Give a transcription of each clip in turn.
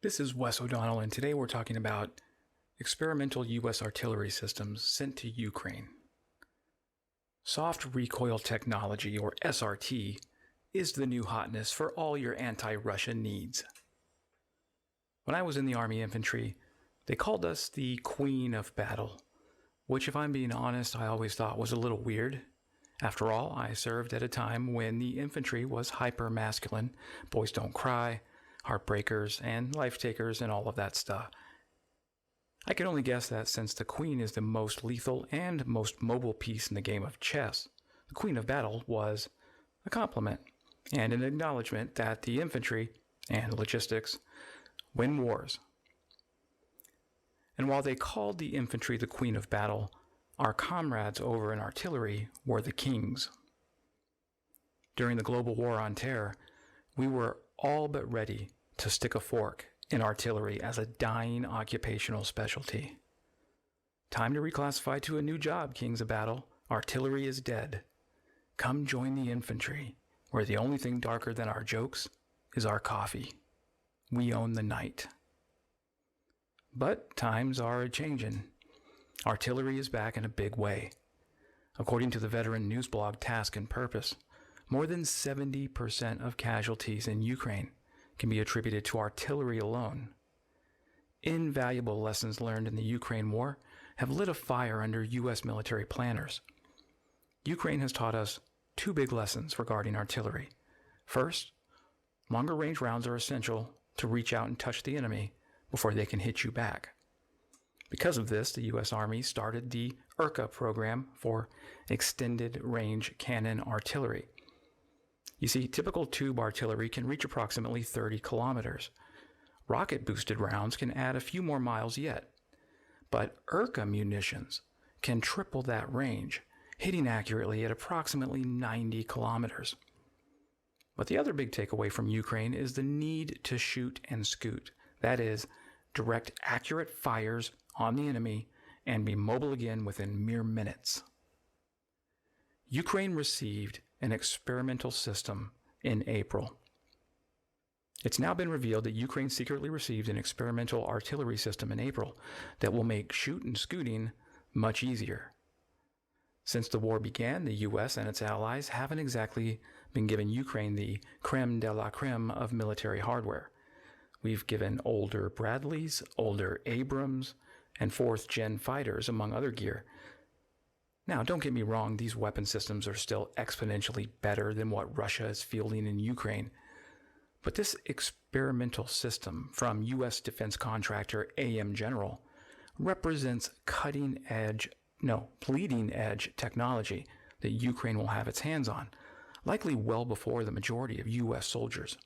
This is Wes O'Donnell, and today we're talking about experimental U.S. artillery systems sent to Ukraine. Soft Recoil Technology, or SRT, is the new hotness for all your anti-Russia needs. When I was in the Army Infantry, they called us the Queen of Battle, which, if I'm being honest, I always thought was a little weird. After all, I served at a time when the infantry was hyper-masculine, boys don't cry, heartbreakers, and life takers, and all of that stuff. I can only guess that since the Queen is the most lethal and most mobile piece in the game of chess, the Queen of Battle was a compliment and an acknowledgement that the infantry and logistics win wars. And while they called the infantry the Queen of Battle, our comrades over in artillery were the kings. During the global war on terror, we were all but ready to stick a fork in artillery as a dying occupational specialty. Time to reclassify to a new job, Kings of Battle. Artillery is dead. Come join the infantry, where the only thing darker than our jokes is our coffee. We own the night. But times are a-changin'. Artillery is back in a big way. According to the veteran news blog Task and Purpose, more than 70% of casualties in Ukraine can be attributed to artillery alone. Invaluable lessons learned in the Ukraine war have lit a fire under U.S. military planners. Ukraine has taught us two big lessons regarding artillery. First, longer range rounds are essential to reach out and touch the enemy before they can hit you back. Because of this, the U.S. Army started the IRCA program for Extended Range Cannon Artillery. You see, typical tube artillery can reach approximately 30 kilometers. Rocket-boosted rounds can add a few more miles yet. But IRCA munitions can triple that range, hitting accurately at approximately 90 kilometers. But the other big takeaway from Ukraine is the need to shoot and scoot. That is, direct accurate fires on the enemy and be mobile again within mere minutes. Ukraine received an experimental system in April. It's now been revealed that Ukraine secretly received an experimental artillery system in April that will make shoot and scooting much easier. Since the war began, the U.S. and its allies haven't exactly been giving Ukraine the creme de la creme of military hardware. We've given older Bradleys, older Abrams, and fourth-gen fighters, among other gear. Now, don't get me wrong, these weapon systems are still exponentially better than what Russia is fielding in Ukraine. But this experimental system from U.S. defense contractor AM General represents bleeding-edge technology that Ukraine will have its hands on, likely well before the majority of U.S. soldiers.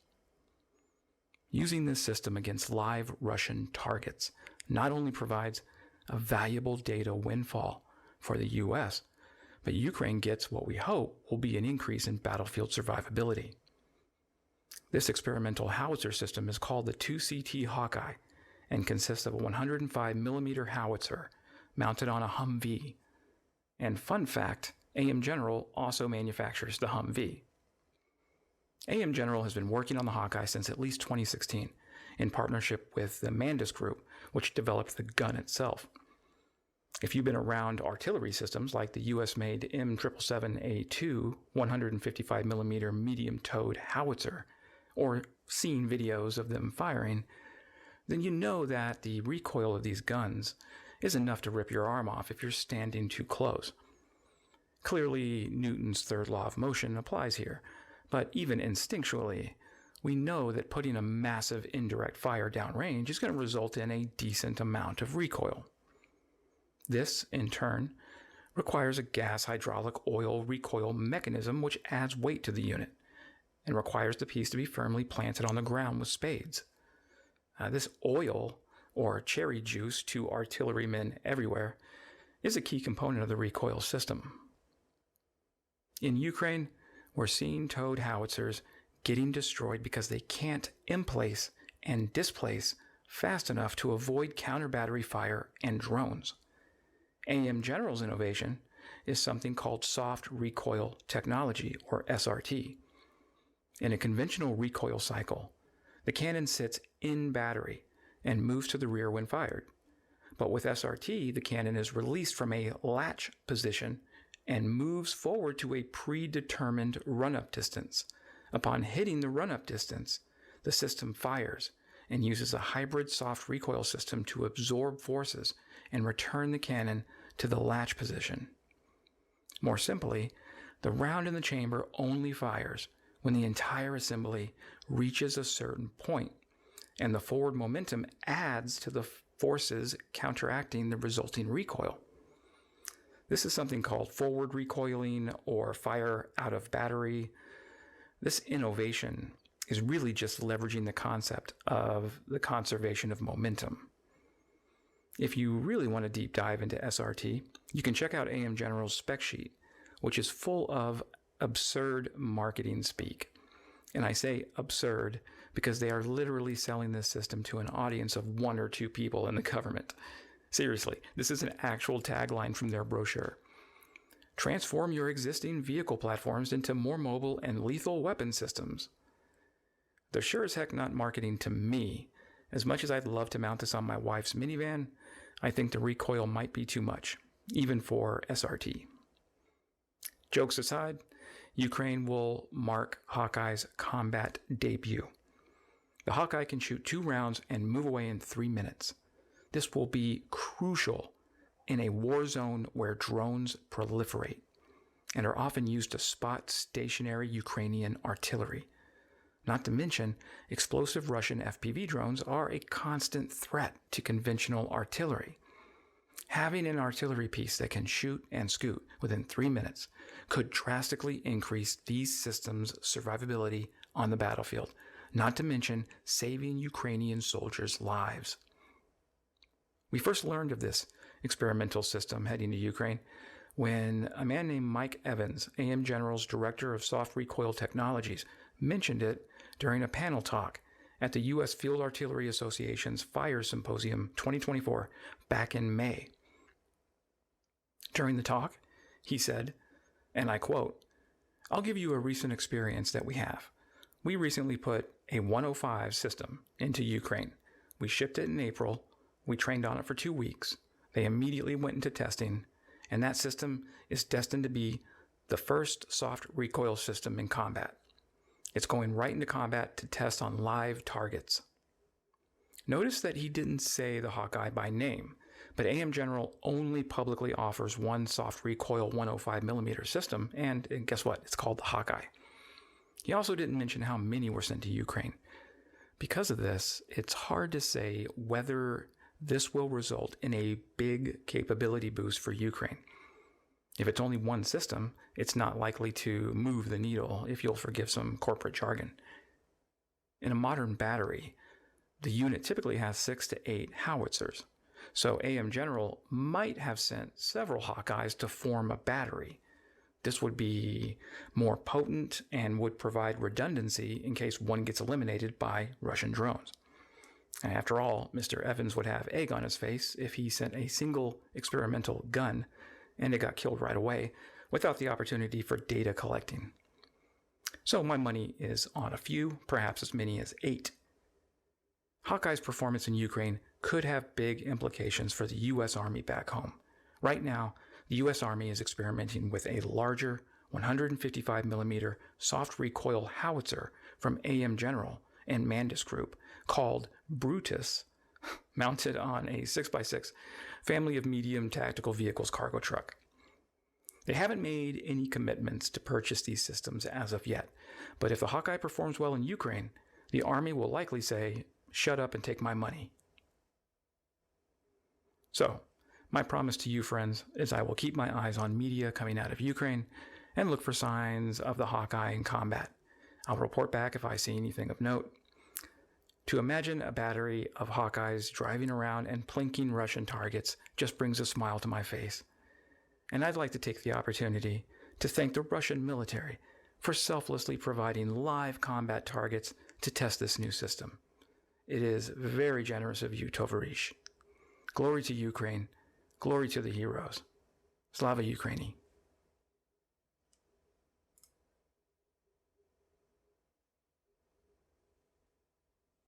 Using this system against live Russian targets not only provides a valuable data windfall for the U.S., but Ukraine gets what we hope will be an increase in battlefield survivability. This experimental howitzer system is called the 2CT Hawkeye and consists of a 105mm howitzer mounted on a Humvee. And fun fact, AM General also manufactures the Humvee. AM General has been working on the Hawkeye since at least 2016 in partnership with the Mandus group, which developed the gun itself. If you've been around artillery systems like the U.S.-made M777A2 155mm medium-towed howitzer, or seen videos of them firing, then you know that the recoil of these guns is enough to rip your arm off if you're standing too close. Clearly, Newton's third law of motion applies here, but even instinctually, we know that putting a massive indirect fire downrange is going to result in a decent amount of recoil. This, in turn, requires a gas hydraulic oil recoil mechanism which adds weight to the unit and requires the piece to be firmly planted on the ground with spades. This oil, or cherry juice to artillerymen everywhere, is a key component of the recoil system. In Ukraine, we're seeing towed howitzers getting destroyed because they can't emplace and displace fast enough to avoid counter-battery fire and drones. AM General's innovation is something called Soft Recoil Technology, or SRT. In a conventional recoil cycle, The cannon sits in battery and moves to the rear when fired. But with SRT, the cannon is released from a latch position and moves forward to a predetermined run-up distance. Upon hitting the run-up distance, the system fires and uses a hybrid soft recoil system to absorb forces and return the cannon to the latch position. More simply, the round in the chamber only fires when the entire assembly reaches a certain point, and the forward momentum adds to the forces counteracting the resulting recoil. This is something called forward recoiling or fire out of battery. This innovation is really just leveraging the concept of the conservation of momentum. If you really want to deep dive into SRT, you can check out AM General's spec sheet, which is full of absurd marketing speak. And I say absurd because they are literally selling this system to an audience of 1 or 2 people in the government. Seriously, this is an actual tagline from their brochure. Transform your existing vehicle platforms into more mobile and lethal weapon systems. They're sure as heck not marketing to me. As much as I'd love to mount this on my wife's minivan, I think the recoil might be too much, even for SRT. Jokes aside, Ukraine will mark Hawkeye's combat debut. The Hawkeye can shoot 2 rounds and move away in 3 minutes. This will be crucial in a war zone where drones proliferate and are often used to spot stationary Ukrainian artillery. Not to mention, explosive Russian FPV drones are a constant threat to conventional artillery. Having an artillery piece that can shoot and scoot within 3 minutes could drastically increase these systems' survivability on the battlefield, not to mention saving Ukrainian soldiers' lives. We first learned of this experimental system heading to Ukraine when a man named Mike Evans, AM General's Director of Soft Recoil Technologies, mentioned it during a panel talk at the U.S. Field Artillery Association's Fire Symposium 2024 back in May. During the talk, he said, and I quote, "I'll give you a recent experience that we have. We recently put a 105 system into Ukraine. We shipped it in April. We trained on it for 2 weeks. They immediately went into testing, and that system is destined to be the first soft recoil system in combat. It's going right into combat to test on live targets." Notice that he didn't say the Hawkeye by name, but AM General only publicly offers one soft recoil 105mm system, and guess what? It's called the Hawkeye. He also didn't mention how many were sent to Ukraine. Because of this, it's hard to say whether this will result in a big capability boost for Ukraine. If it's only one system, it's not likely to move the needle, if you'll forgive some corporate jargon. In a modern battery, the unit typically has 6 to 8 howitzers, so AM General might have sent several Hawkeyes to form a battery. This would be more potent and would provide redundancy in case one gets eliminated by Russian drones. And after all, Mr. Evans would have egg on his face if he sent a single experimental gun and it got killed right away without the opportunity for data collecting. So my money is on a few, perhaps as many as 8. Hawkeye's performance in Ukraine could have big implications for the U.S. Army back home. Right now, the U.S. Army is experimenting with a larger 155mm soft recoil howitzer from AM General and Mandus Group called Brutus, mounted on a 6x6 family of medium tactical vehicles cargo truck. They haven't made any commitments to purchase these systems as of yet, but if the Hawkeye performs well in Ukraine, the Army will likely say, "Shut up and take my money." So, my promise to you, friends, is I will keep my eyes on media coming out of Ukraine and look for signs of the Hawkeye in combat. I'll report back if I see anything of note. To imagine a battery of Hawkeyes driving around and plinking Russian targets just brings a smile to my face. And I'd like to take the opportunity to thank the Russian military for selflessly providing live combat targets to test this new system. It is very generous of you, Tovarish. Glory to Ukraine. Glory to the heroes. Slava Ukraini.